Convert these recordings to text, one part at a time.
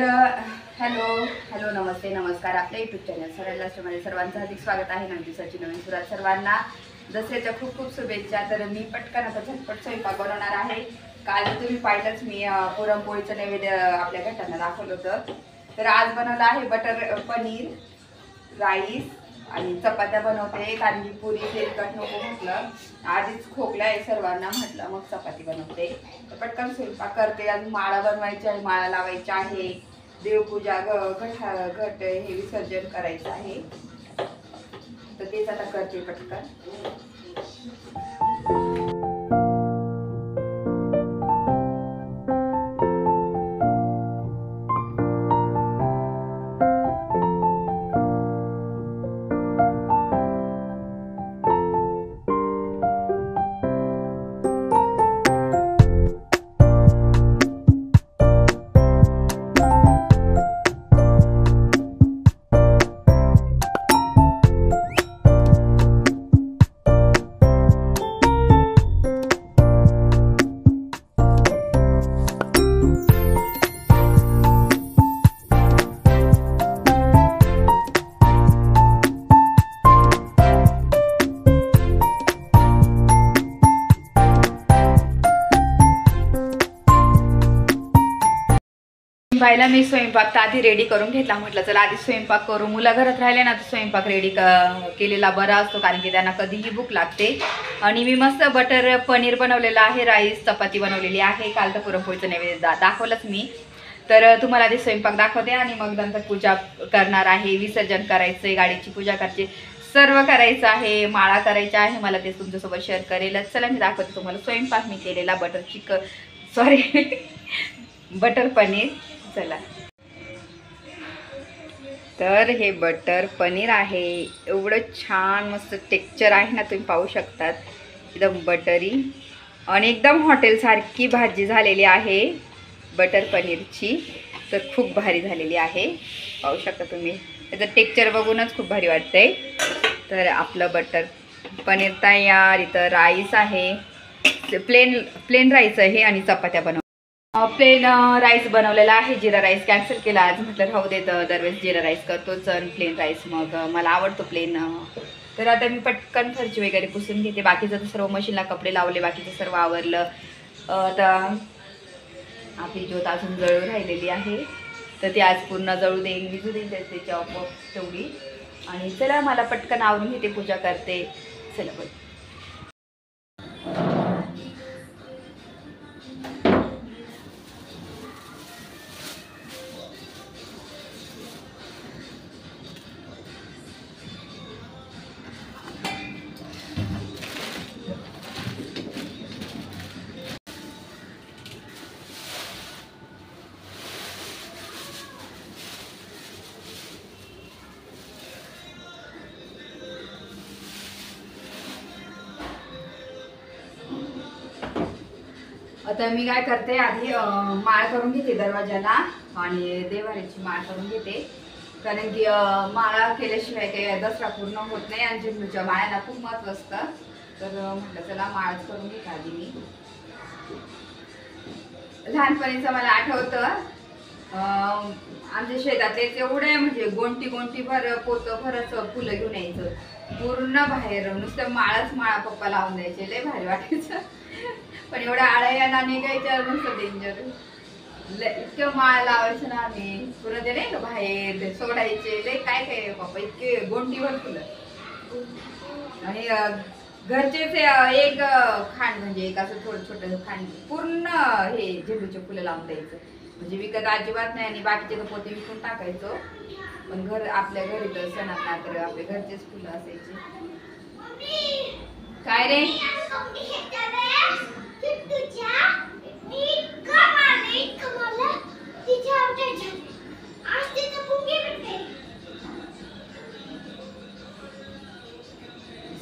Hello hello नमस्ते नमस्कार. आपल्या YouTube channel सरळ लास्टमध्ये सर्वांचं हार्दिक स्वागत आहे. नवीन दिवसाची नवीन सुरुवात. सर्वांना दसऱ्याच्या खूप खूप शुभेच्छा. तर मी पटकन आता झटपट स्वयंपाक बनवणार आहे. काल तुम्ही पाहिलंच, मी पुरणपोळीचं नैवेद्य आपल्या घटांना दाखवलं होतं. तर आज बनवलं आहे बटर पनीर, राईस आणि चपात्या बनवते. कारण की पुरी तेलकट नको म्हटलं, आधीच खोकला आहे सर्वांना, म्हटलं मग चपाती बनवते. तर पटकन स्वयंपाक करते. अजून माळा बनवायची आहे, माळा लावायची आहे, देवपूजा घट हे विसर्जन करायचं आहे. तर तेच आता करते पटकन. बायला मी स्वयंपाक तर आधी रेडी करून घेतला. म्हटलं चला आधी स्वयंपाक करू. मुलं घरात राहिले ना तर स्वयंपाक रेडी केलेला बरा असतो, कारण की त्यांना कधीही भूक लागते. आणि मी मस्त बटर पनीर बनवलेलं आहे, राईस चपाती बनवलेली आहे. काल तर पुरणपोळीचं नैवेद्य दाखवलंच मी. तर तुम्हाला आधी स्वयंपाक दाखवते आणि मग नंतर पूजा करणार आहे. विसर्जन करायचं आहे, गाडीची पूजा करायची, सर्व करायचं आहे, माळा करायचा आहे. मला ते तुमच्यासोबत शेअर करेलच. चला मी दाखवते तुम्हाला स्वयंपाक मी केलेला बटर पनीर. चला, तर हे बटर पनीर आहे. एवढं छान मस्त टेक्स्चर आहे ना, तुम्ही पाहू शकतात. एकदम बटरी आणि एकदम हॉटेलसारखी भाजी झालेली आहे बटर पनीरची. तर खूप भारी झालेली आहे, पाहू शकता तुम्ही. त्याचं टेक्स्चर बघूनच खूप भारी वाटतंय. तर आपलं बटर पनीर तयार. इथं राईस आहे, प्लेन राईस आहे आणि चपात्या बनव. प्लेन राईस बनवलेला आहे. जिरा राईस कॅन्सल केला आज, म्हटलं राहू देत, दरवेळेस जिरा राईस करतोच आणि प्लेन राईस मग मला आवडतो प्लेन. तर आता मी पटकन फरची वगैरे पुसून घेते. बाकीचं तर सर्व मशीनला कपडे लावले, बाकीचं सर्व आवरलं. आता आपली ज्योत अजून जळू राहिलेली आहे, तर ती आज पूर्ण जळू देईन, विजू देईन त्याची ऑफ तेवढी. आणि चला मला पटकन आवरून घेते, पूजा करते. चला बघ. आता मी काय करते, आधी माळ करून घेते दरवाजाला आणि देवाऱ्याची माळ करून घेते. कारण की माळा केल्याशिवाय काही दसरा पूर्ण होत नाही आणि झेंडूच्या माळ्यांना खूप महत्त्व असतं. तर म्हटलं चला माळच करून घेते आधी मी. लहानपणीचं मला आठवतं, आमच्या शेतातले एवढे म्हणजे गोंटी भर पोतं भरच फुलं घेऊन यायचं. पूर्ण बाहेर नुसतं माळच माळा पप्पा लावून द्यायचे. लय भारी वाटायचं. पण एवढ्या आळ्या निघायच्या नुसतं डेंजर. इतकं माळ लावायचं ना आम्ही. पुन्हा ते नाही का बाहेर सोडायचे. लय काय काय पप्पा, इतके गोंटीभर फुलं. आणि घरचेच एक खांड, म्हणजे एक असं थोडं छोटं खांड पूर्ण हे झेंडूचे फुलं लावून द्यायचं. म्हणजे विकत अजिबात नाही. आणि बाकीचे तर पोते विकून टाकायचो. पण आपल्या घरी तर सणात ना तर आपले घरचेच फुलं असायचे. काय रे,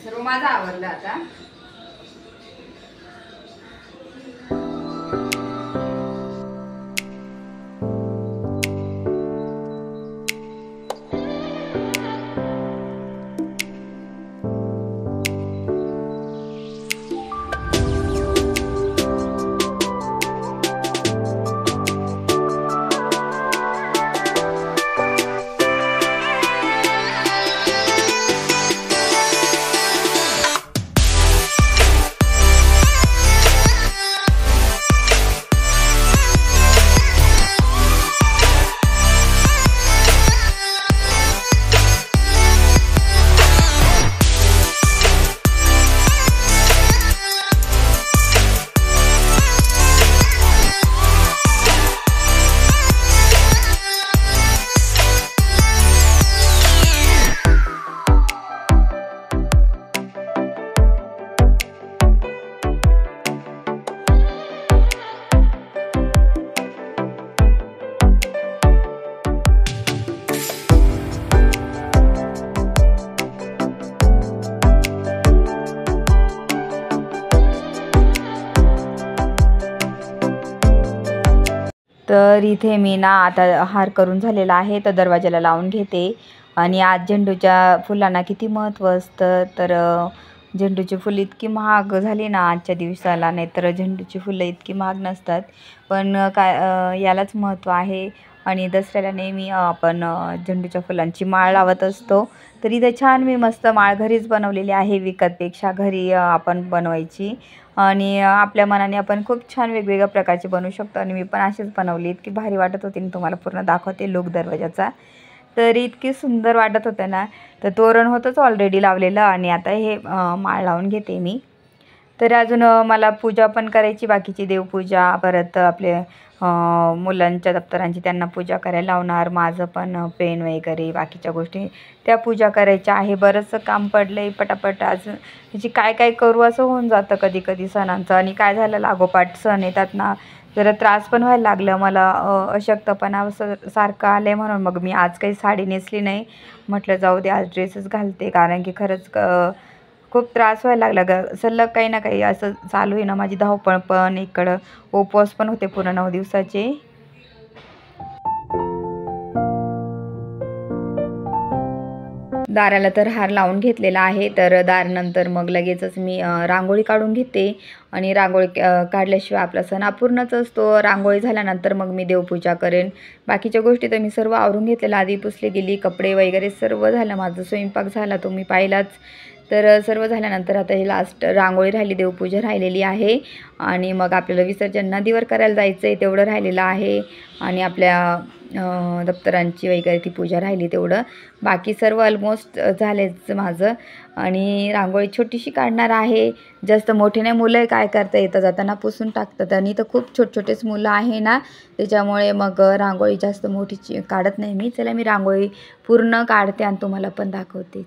सर्व माझं आवरलं आता. तर इथे मी ना आता हार करून झालेला आहे, तर दरवाजाला लावून घेते. आणि आज झेंडूच्या फुलांना किती महत्त्व असतं. तर झेंडूची फुलं इतकी महाग झाली ना आजच्या दिवसाला, नाही तर झेंडूची फुलं इतकी महाग नसतात. पण यालाच महत्त्व आहे. आणि दसऱ्याला नेहमी आपण झेंडूच्या फुलांची माळ लावत असतो. तर इथे छान मी मस्त माळ घरीच बनवलेली आहे, विकतपेक्षा घरी आपण बनवायची. आणि आपल्या मनाने आपण खूप छान वेगवेगळ्या प्रकारचे बनवू शकतो. आणि मी पण अशीच बनवली, इतकी भारी वाटत होती. मी तुम्हाला पूर्ण दाखवते लूक दरवाजाचा. तर इतकी सुंदर वाटत होतं ना. तर तोरण होतंच ऑलरेडी लावलेलं आणि आता हे माळ लावून घेते मी. तर अजून मला पूजा पण करायची, बाकीची देवपूजा, परत आपले मुलांच्या दप्तरांची त्यांना पूजा करायला लावणार. माझं पण पेन वगैरे बाकीच्या गोष्टी त्या पूजा करायच्या आहे. बरंचसं काम पडलं आहे पटापट. अजून त्याची काय काय करू असं होऊन जातं कधी कधी सणांचं. आणि काय झालं, लागोपाठ सण येतात ना, जरा त्रास पण व्हायला लागलं मला. अशक्तपणा असं सारखं आलं आहे, म्हणून मग मी आज काही साडी नेसली नाही. म्हटलं जाऊ दे, आज ड्रेसच घालते. कारण की खरंच खूप त्रास व्हायला लागला सलग काही ना काही असं चालू आहे ना. माझी धावपळ पण, इकडं उपवास पण होते पूर्ण 9 दिवसाचे. दाराला तर हार लावून घेतलेला आहे. तर दारानंतर मग लगेचच मी रांगोळी काढून घेते. आणि रांगोळी काढल्याशिवाय आपला सण अपूर्णच असतो. रांगोळी झाल्यानंतर मग मी देवपूजा करेन. बाकीच्या गोष्टी तर मी सर्व आवरून घेतलेल्या, आधी पुसली गेली, कपडे वगैरे सर्व झालं माझं. स्वयंपाक झाला तो मी पाहिलाच. तर सर्व झाल्यानंतर आता ही लास्ट रांगोळी राहिली, देवपूजा राहिलेली आहे. आणि मग आपल्याला विसर्जन नदीवर करायला जायचं आहे, तेवढं राहिलेलं आहे. आणि आपल्या दप्तरांची वगैरे ती पूजा राहिली तेवढं. बाकी सर्व ऑलमोस्ट झालेच माझं. आणि रांगोळी छोटीशी काढणार आहे, जास्त मोठी नाही. मुलं काय करता येतं जाताना पुसून टाकतात. आणि इथं खूप छोटेच मुलं आहे ना, त्याच्यामुळे मग रांगोळी जास्त मोठीची काढत नाही मी. चला मी रांगोळी पूर्ण काढते आणि तुम्हाला पण दाखवते.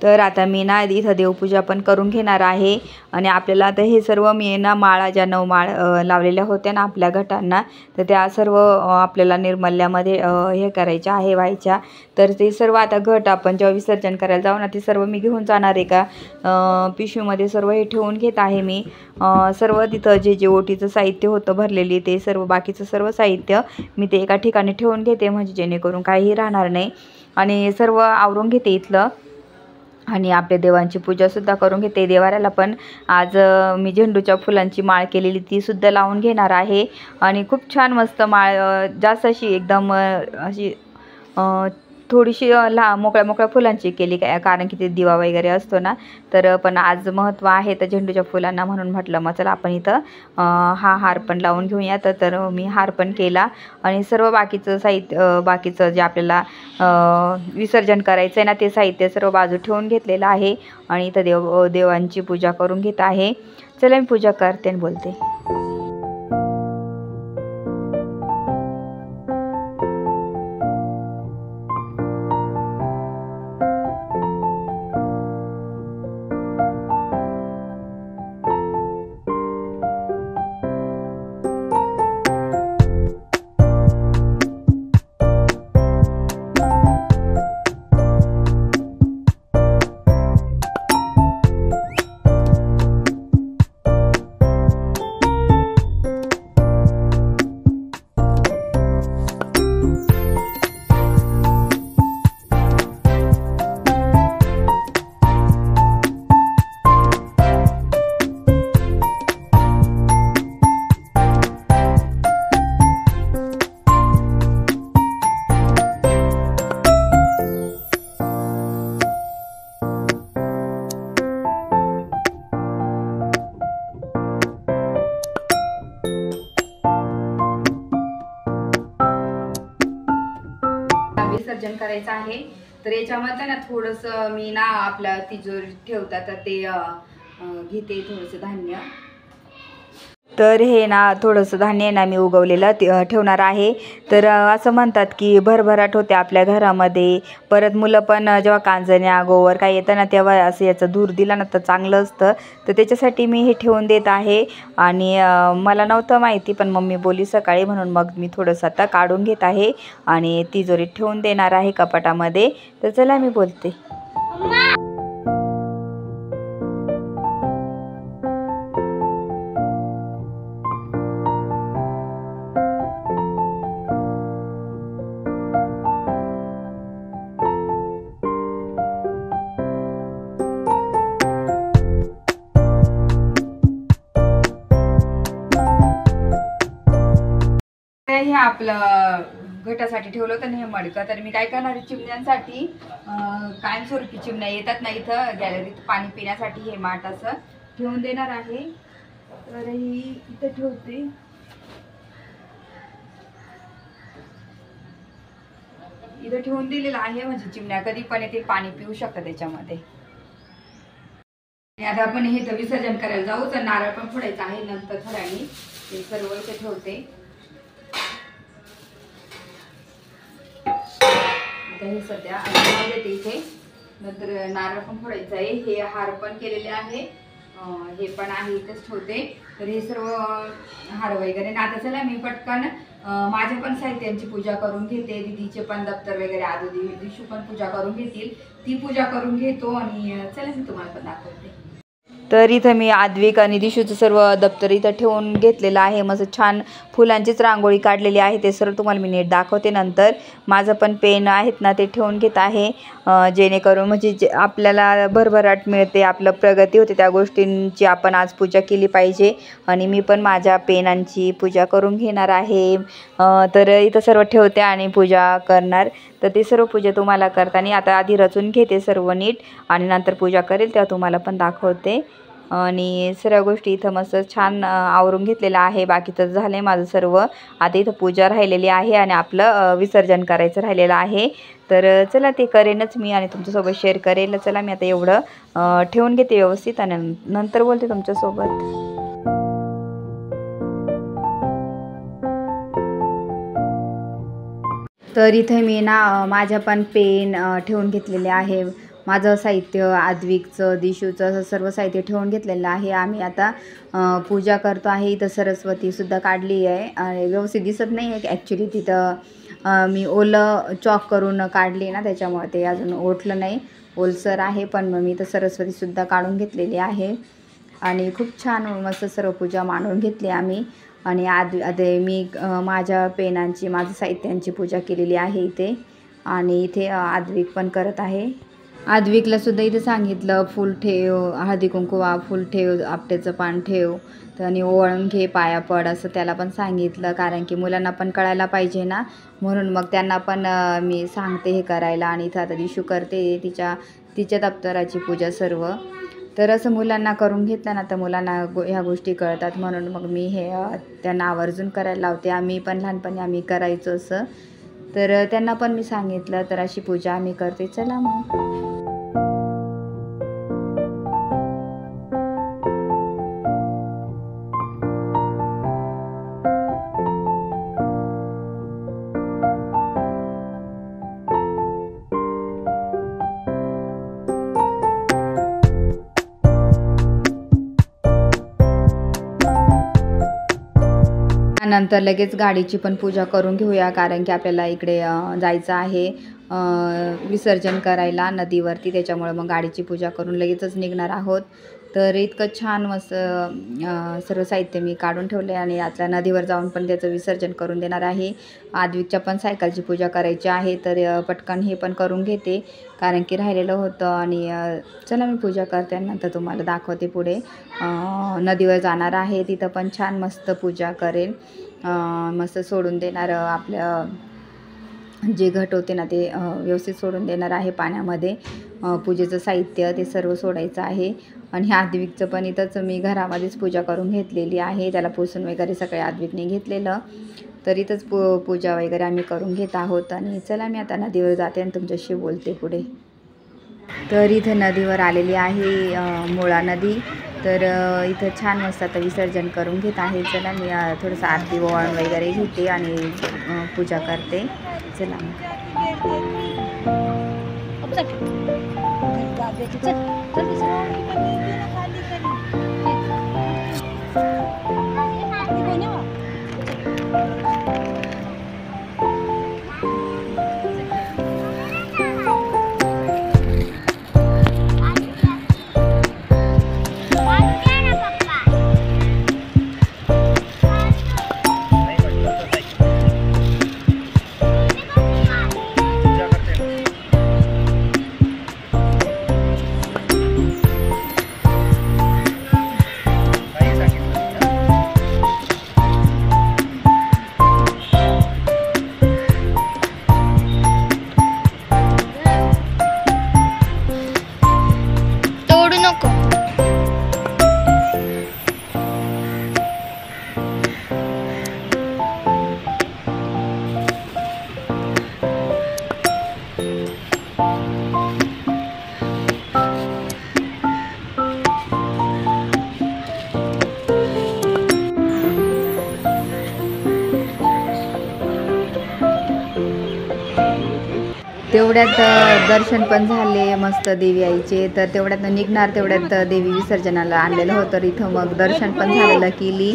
तर आता मी ना इथं देवपूजा पण करून घेणार आहे. आणि आपल्याला आता हे सर्व मी ना माळा, ज्या 9 माळ लावलेल्या होत्या ना आपल्या घटांना, तर त्या सर्व आपल्याला निर्मल्यामध्ये हे करायच्या आहे, व्हायच्या. तर ते सर्व आता घट आपण जेव्हा विसर्जन करायला जाऊ ना, ते सर्व मी घेऊन जाणार आहे. का पिशवीमध्ये सर्व हे ठेवून घेत आहे मी. सर्व तिथं जे जे ओटीचं साहित्य होतं भरलेली, ते सर्व बाकीचं सर्व साहित्य मी ते एका ठिकाणी ठेवून घेते, म्हणजे जेणेकरून काहीही राहणार नाही. आणि सर्व आवरून घेते इथलं. आणि आपल्या देवांची पूजासुद्धा करून घेते. देवाऱ्याला पण आज मी झेंडूच्या फुलांची माळ केलेली तीसुद्धा लावून घेणार आहे. आणि खूप छान मस्त माळ, जास्त अशी एकदम अशी थोडीशी मोकळ्या फुलांची केली, कारण की ते दिवा वगैरे असतो ना. तर पण आज महत्त्व आहे तर झेंडूच्या फुलांना, म्हणून म्हटलं मग चला आपण इथं हा हार पण लावून घेऊया. तर मी हार पण केला. आणि सर्व बाकीचं साहित्य, बाकीचं जे आपल्याला विसर्जन करायचं आहे ना, ते साहित्य सर्व बाजू ठेवून घेतलेलं आहे. आणि इथं देवांची पूजा करून घेत आहे. चला मी पूजा करते आणि बोलते. विसर्जन करायचं आहे. तर याच्यामध्ये ना थोडंसं मी ना आपल्या तिजोरीत ठेवता तर ते घेते थोडंसं धान्य. तर हे ना थोडंसं धान्य ना मी उगवलेलं ठेवणार आहे. तर असं म्हणतात की भरभराट होते आपल्या घरामध्ये. परत मुलं पण जेव्हा कांजण्या गोवर काय येतं ना तेव्हा असं याचा धूर दिला ना तर चांगलं असतं. तर त्याच्यासाठी मी हे ठेवून देत आहे. आणि मला नव्हतं माहिती पण मम्मी बोलली सकाळी म्हणून मग मी थोडंसं आता काढून घेत आहे आणि तिजोरीत ठेवून देणार आहे कपाटामध्ये. तर चला मी बोलते. हे आपलं घटासाठी ठेवलं होतं ना हे मडकं. तर मी काय करणार आहे चिमण्यांसाठी कायमस्वरूपी चिमण्या येतात ना इथं गॅलरीत पाणी पिण्यासाठी हे माठ असं ठेवून देणार आहे. तर ही इथं ठेवते. इथं ठेवून दिलेलं आहे म्हणजे चिमण्या कधी पण येते पाणी पिऊ शकतात त्याच्यामध्ये. आता आपण हे तर विसर्जन करायला जाऊ. तर नारळ पण फोडायचा आहे नंतर थोड्याने. ते सर्व इथे ठेवते. हे सध्या देते इथे. नंतर नारळ पण फोडायचं आहे. हे हार पण केलेले आहे. हे पण आहे इथेच ठेवते. तर हे सर्व हार वगैरे ना आता चला मी पटकन माझ्या पण साहित्यांची पूजा करून घेते. दीदीचे पण दप्तर वगैरे आदू दिशू पण पूजा करून घेतील. ती पूजा करून घेतो आणि चला मी तुम्हाला पण दाखवते. तर इथं मी आद्विक आणि दिशूचं सर्व दप्तर इथं ठेवून घेतलेलं आहे. मस्त छान फुलांचीच रांगोळी काढलेली आहे. ते सर्व तुम्हाला मी नीट दाखवते नंतर. माझं पण पेन आहेत ना ते ठेवून घेत आहे जेणेकरून म्हणजे जे आपल्याला भरभराट मिळते, आपलं प्रगती होते त्या गोष्टींची आपण आज पूजा केली पाहिजे. आणि मी पण माझ्या पेनांची पूजा करून घेणार आहे. तर इथं सर्व ठेवते आणि पूजा करणार. तर ते सर्व पूजा तुम्हाला करताना आता आधी रचून घेते सर्व नीट आणि नंतर पूजा करेल तेव्हा तुम्हाला पण दाखवते. आणि सर्व गोष्टी इथं मस्त छान आवरून घेतलेलं आहे. बाकी तर झालं आहे माझं सर्व. आता इथं पूजा राहिलेली आहे आणि आपलं विसर्जन करायचं राहिलेलं आहे. तर चला ते करेनच मी आणि तुमच्यासोबत शेअर करेल. चला मी आता एवढं ठेवून घेते व्यवस्थित आणि नंतर बोलते तुमच्यासोबत. तर इथे मी ना माझ्या पण पेन ठेवून घेतलेले आहे. माझं साहित्य आद्विकचं दिशूचं असं सर्व साहित्य ठेवून घेतलेलं आहे. आम्ही आता पूजा करतो आहे. इथं सरस्वतीसुद्धा काढली आहे आणि व्यवस्थित दिसत नाही आहे ॲक्च्युली तिथं मी ओलं चॉक करून काढली ना त्याच्यामुळे ते अजून ओठलं नाही, ओलसर आहे. पण मग मी इथं सरस्वतीसुद्धा काढून घेतलेली आहे आणि खूप छान मस्त सर्व पूजा मांडून घेतली आम्ही. आणि आता मी माझ्या पेनांची माझ्या साहित्यांची पूजा केलेली आहे इथे. आणि इथे आद्विक पण करत आहे. आद्विकला सुद्धा इथे सांगितलं फूल ठेव, हळदी कुंकू फूल ठेव, आपट्याचं पान ठेव आणि ओवाळून घे, पाया पड असं त्याला पण सांगितलं. कारण की मुलांना पण कळायला पाहिजे ना म्हणून मग त्यांना पण मी सांगते हे करायला. आणि इथं आता दिशू करते तिच्या दप्तराची पूजा सर्व. तर असं मुलांना करून घेतलं ना तर मुलांना ह्या गोष्टी कळतात म्हणून मग मी हे त्यांना आवर्जून करायला लावते. आम्ही पण लहानपणी आम्ही करायचो असं. तर त्यांना पण मी सांगितलं. तर अशी पूजा आम्ही करते. चला मग. नंतर लगेच गाडीची पण पूजा करून घेऊया कारण की आपल्याला इकडे जायचं आहे विसर्जन करायला नदीवरती. त्याच्यामुळे मग गाडीची पूजा करून लगेचच निघणार आहोत. तर इतकं छान मस्त सर्व साहित्य मी काढून ठेवले आणि आता नदीवर जाऊन पण त्याचं विसर्जन करून देणार आहे. आद्विकच्या पण सायकलची पूजा करायची आहे. तर पटकन हे पण करून घेते कारण की राहिलेलं होतं. आणि चला मी पूजा करते आणि नंतर तुम्हाला दाखवते पुढे. नदीवर जाणार आहे तिथं पण छान मस्त पूजा करेल. मस्त सोडून देणार आपल्या जे घट होते ना ते व्यवस्थित सोडून देणार आहे पाण्यामध्ये. पूजेचं साहित्य ते सर्व सोडायचं आहे. आणि आद्विकचं पण इथंच मी घरामध्येच पूजा करून घेतलेली आहे. त्याला पुसून वगैरे सगळे आद्विकने घेतलेलं. तर इथंच पूजा वगैरे आम्ही करून घेत आहोत. आणि चला मी आता नदीवर जाते आणि तुमच्याशी बोलते पुढे. तर इथे नदीवर आलेली आहे मुळा नदी. तर इथं छान मस्त आता विसर्जन करून घेत आहे. चला मी थोडंसं आरती ओवाळून वगैरे घेते आणि पूजा करते. चला तेवढ्यात दर्शन पण झाले मस्त देवी आईचे. तर तेवढ्यात निघणार तेवढ्यात देवी विसर्जनाला आणलेलं होतं. तर इथं मग दर्शन पण झालेलं केली.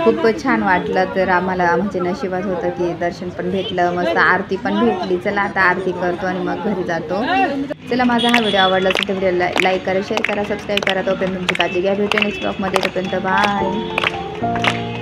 खूपच छान वाटलं. तर आम्हाला म्हणजे नशिबात होतं की दर्शन पण भेटलं, मस्त आरती पण भेटली. चला आता आरती करतो आणि मग घरी जातो. चला माझा हा व्हिडिओ आवडला असेल तर व्हिडिओला लाईक करा, शेअर करा, सबस्क्राईब करा. तोपर्यंत तुमची काळजी घ्या. भेटू नेक्स्ट ब्लॉगमध्ये. तोपर्यंत बाय.